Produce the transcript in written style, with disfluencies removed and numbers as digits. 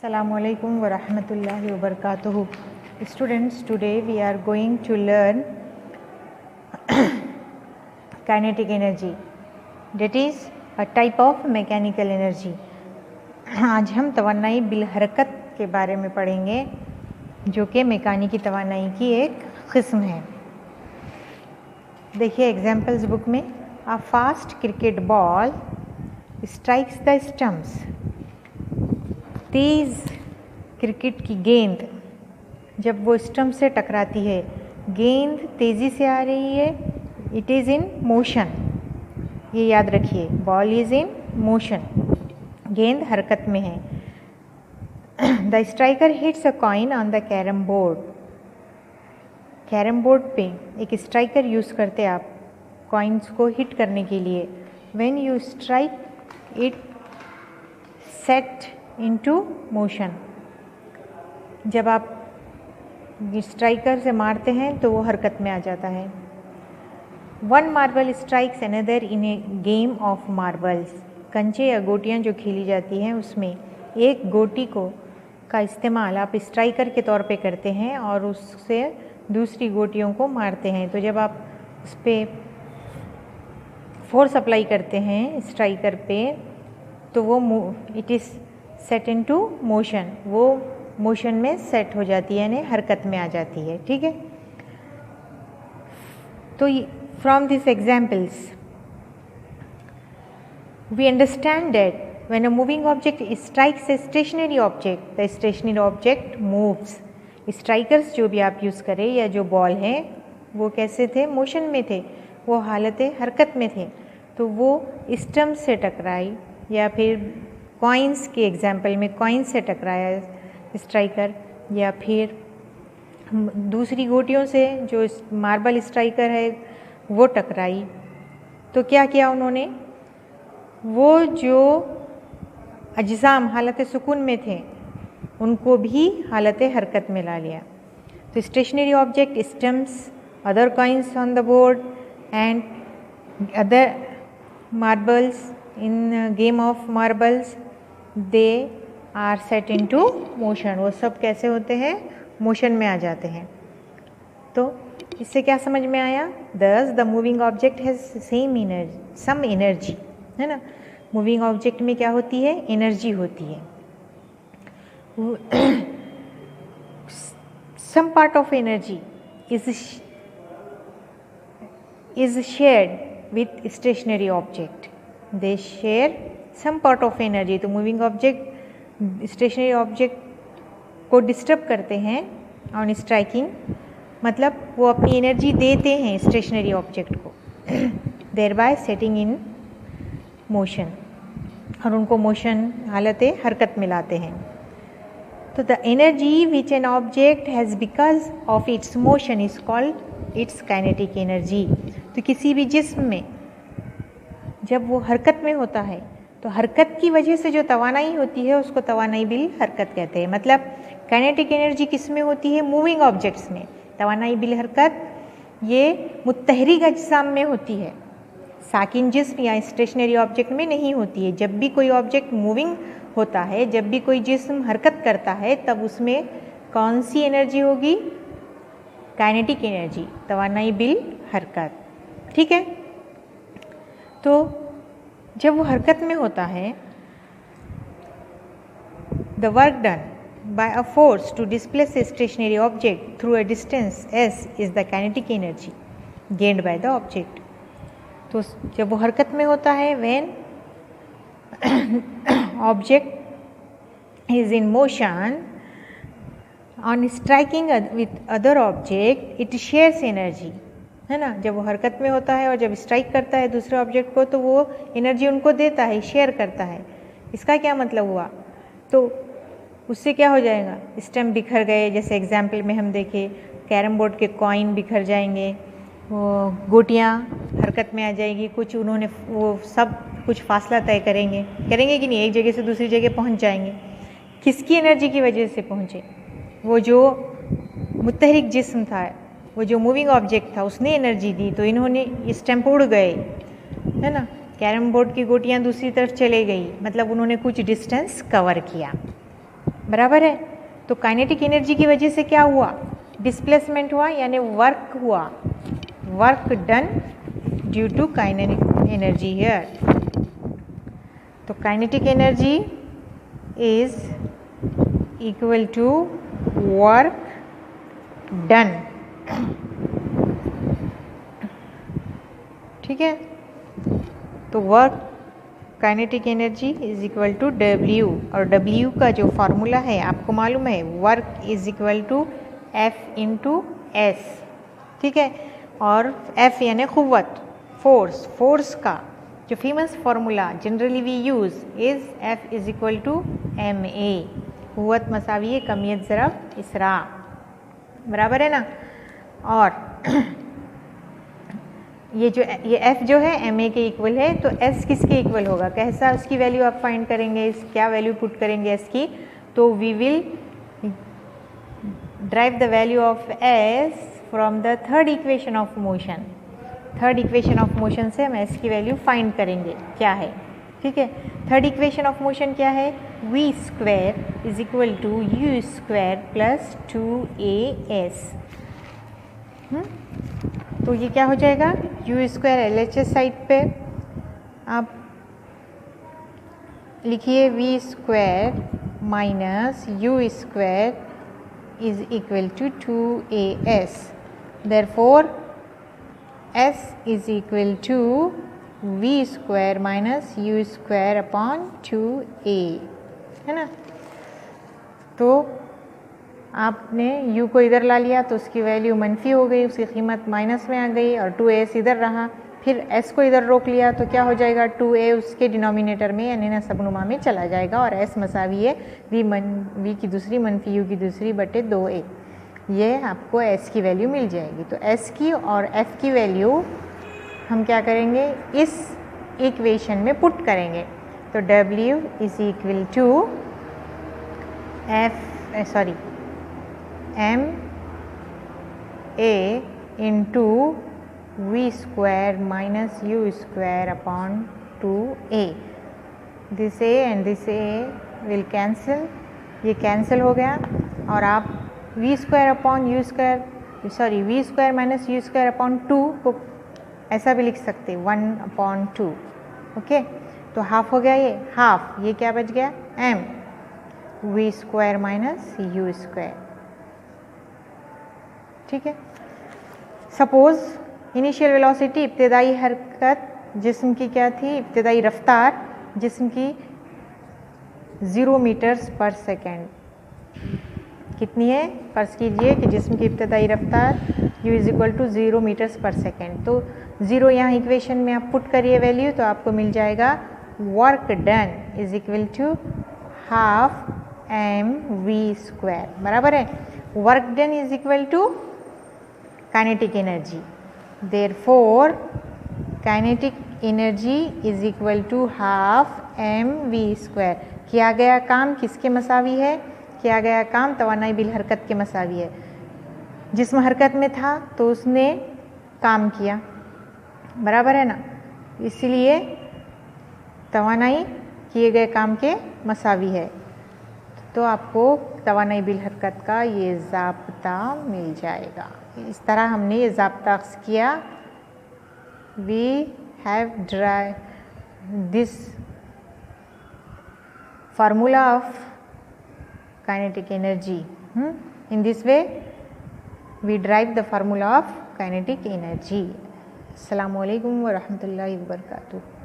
Assalamualaikum warahmatullahi wabarakatuh. Students, today we are going to learn kinetic energy, that is a type of mechanical energy. आज हम तवानाई bill हरकत के बारे में पढ़ेंगे जो कि मैकेनिकी तवानाई की एक किस्म है. देखिए एग्जाम्पल्स बुक में, a fast cricket ball strikes the stumps. तेज़ क्रिकेट की गेंद जब वो स्टम्प से टकराती है, गेंद तेज़ी से आ रही है, इट इज़ इन मोशन. ये याद रखिए, बॉल इज़ इन मोशन, गेंद हरकत में है. The striker hits a coin on the carrom board. Carrom board पे एक स्ट्राइकर यूज़ करते आप कॉइन्स को हिट करने के लिए. When you strike it set into motion. जब आप स्ट्राइकर से मारते हैं तो वो हरकत में आ जाता है. One marble strikes another in A game of marbles. कंचे या गोटियाँ जो खेली जाती हैं उसमें एक गोटी को का इस्तेमाल आप स्ट्राइकर के तौर पे करते हैं और उससे दूसरी गोटियों को मारते हैं. तो जब आप उस पर फोर्स अप्लाई करते हैं स्ट्राइकर पे तो वो it is set into motion, वो मोशन में सेट हो जाती है, यानी हरकत में आ जाती है. ठीक है. तो from this examples we understand that when a moving object strikes a stationary object, the stationary object moves. Strikers जो भी आप यूज़ करें या जो बॉल हैं वो कैसे थे, मोशन में थे, वो हालत हरकत में थे. तो वो स्टम्प से टकराई या फिर कॉइन्स के एग्जाम्पल में कॉइन से टकराया स्ट्राइकर, या फिर दूसरी गोटियों से जो मार्बल स्ट्राइकर है वो टकराई. तो क्या किया उन्होंने, वो जो अज्जाम हालत सुकून में थे उनको भी हालत हरकत में ला लिया. तो stationary object stumps, other coins on the board and other marbles in game of marbles, they are set into motion. वो सब कैसे होते हैं, मोशन में आ जाते हैं. तो इससे क्या समझ में आया, thus the moving object has same energy, some energy, है ना. मूविंग ऑब्जेक्ट में क्या होती है, एनर्जी होती है. Some part of energy is shared with stationary object. They share some part of energy. तो मूविंग ऑब्जेक्ट स्टेशनरी ऑब्जेक्ट को डिस्टर्ब करते हैं ऑन स्ट्राइकिंग, मतलब वो अपनी एनर्जी देते हैं स्टेशनरी ऑब्जेक्ट को, thereby setting in motion, और उनको मोशन हालत हरकत में लाते हैं. तो the energy which an object has because of its motion is called its kinetic energy. तो किसी भी जिस्म में जब वो हरकत में होता है तो हरकत की वजह से जो तवानाई होती है उसको तवानाई बिल हरकत कहते हैं. मतलब काइनेटिक एनर्जी किस में होती है, मूविंग ऑब्जेक्ट्स में. तवानाई बिल हरकत ये मुत्तहरिक अज्साम में होती है, साकिन जिस्म या स्टेशनरी ऑब्जेक्ट में नहीं होती है. जब भी कोई ऑब्जेक्ट मूविंग होता है, जब भी कोई जिस्म हरकत करता है, तब उसमें कौन सी एनर्जी होगी, काइनेटिक एनर्जी, तवानाई बिल हरकत. ठीक है. तो जब वो हरकत में होता है, the work done by a force to displace a stationary object through a distance s is the kinetic energy gained by the object. तो जब वो हरकत में होता है, when object is in motion on striking with other object it shares energy, है ना. जब वो हरकत में होता है और जब स्ट्राइक करता है दूसरे ऑब्जेक्ट को तो वो एनर्जी उनको देता है, शेयर करता है. इसका क्या मतलब हुआ, तो उससे क्या हो जाएगा, स्टम्प बिखर गए. जैसे एग्जाम्पल में हम देखें, कैरम बोर्ड के कॉइन बिखर जाएंगे, वो गोटियाँ हरकत में आ जाएगी, कुछ उन्होंने वो सब कुछ फासला तय करेंगे कि नहीं, एक जगह से दूसरी जगह पहुंच जाएंगे. किसकी एनर्जी की वजह से पहुंचे, वो जो मुत्तहरिक जिस्म था, वो जो मूविंग ऑब्जेक्ट था उसने एनर्जी दी, तो इन्होंने स्टम्प उड़ गए, है ना. कैरम बोर्ड की गोटियाँ दूसरी तरफ चले गई, मतलब उन्होंने कुछ डिस्टेंस कवर किया. बराबर है। तो काइनेटिक एनर्जी की वजह से क्या हुआ, डिस्प्लेसमेंट हुआ, यानी वर्क हुआ, work done due to kinetic energy here. तो kinetic energy is equal to work done, ठीक है। तो work kinetic energy is equal to W, और W का जो फार्मूला है आपको मालूम है, work is equal to F into S, ठीक है। और F यानी क़ुव्वत, फोर्स, फोर्स का जो famous formula generally we use is F is equal to MA, क़ुव्वत मसावी कमियत ज़रब इसरा, बराबर है ना। और ये F जो है MA के इक्वल है, तो S किसके इक्वल होगा, कैसा उसकी वैल्यू आप फाइंड करेंगे, क्या वैल्यू पुट करेंगे S की, तो we will drive the value of S from the third equation of motion. Third equation of motion से हम S की वैल्यू फाइंड करेंगे क्या है, ठीक है। थर्ड इक्वेशन ऑफ मोशन क्या है, V square is equal to U square plus 2AS। तो ये क्या हो जाएगा, U स्क्वायर LHS साइड पे आप लिखिए V square minus U square is equal to 2AS, therefore S is equal to V square minus U square upon 2A, है ना। तो आपने U को इधर ला लिया तो उसकी वैल्यू मनफी हो गई, उसकी कीमत माइनस में आ गई, और 2AS इधर रहा। फिर S को इधर रोक लिया तो क्या हो जाएगा, 2A उसके डिनोमिनेटर में यानी नसबनुमा में चला जाएगा, और S मसावी है V की दूसरी मनफी U की दूसरी बटे 2A। ये आपको S की वैल्यू मिल जाएगी। तो S की और F की वैल्यू हम क्या करेंगे, इस इक्वेशन में पुट करेंगे। तो W is equal to MA into V square minus U square upon 2A। This A and this A will cancel, ये कैंसिल हो गया, और आप V square upon U square V square minus U square upon 2 को ऐसा भी लिख सकते 1/2, ओके। तो हाफ हो गया, ये हाफ, ये क्या बच गया M V square minus U square, ठीक है। सपोज इनिशियल वेलोसिटी, इब्तदाई हरकत जिस्म की क्या थी, इब्तदाई रफ्तार जिस्म की 0 मीटर्स पर सेकेंड कितनी है, फर्ज कीजिए कि जिस्म की इब्तदाई रफ्तार u is equal to 0 metres per second. तो 0 यहाँ इक्वेशन में आप पुट करिए वैल्यू, तो आपको मिल जाएगा work done is equal to half mv square, बराबर है। Work done is equal to kinetic energy, therefore kinetic energy is equal to half mv square. किया गया काम किसके मसावी है, किया गया काम तवानाई बिल हरकत के मसावी है। जिस्म हरकत में था तो उसने काम किया, बराबर है ना, इसलिए तवानाई किए गए काम के मसावी है। तो आपको तवानाई बिल हरकत का ये ज़ाब्ता मिल जाएगा। इस तरह हमने ये ज़ाब्ता अख्ज़ किया। We have drive this formula of kinetic energy. In this way we derive the formula of kinetic energy. Assalamu alaikum wa rahmatullahi wa barakatuh.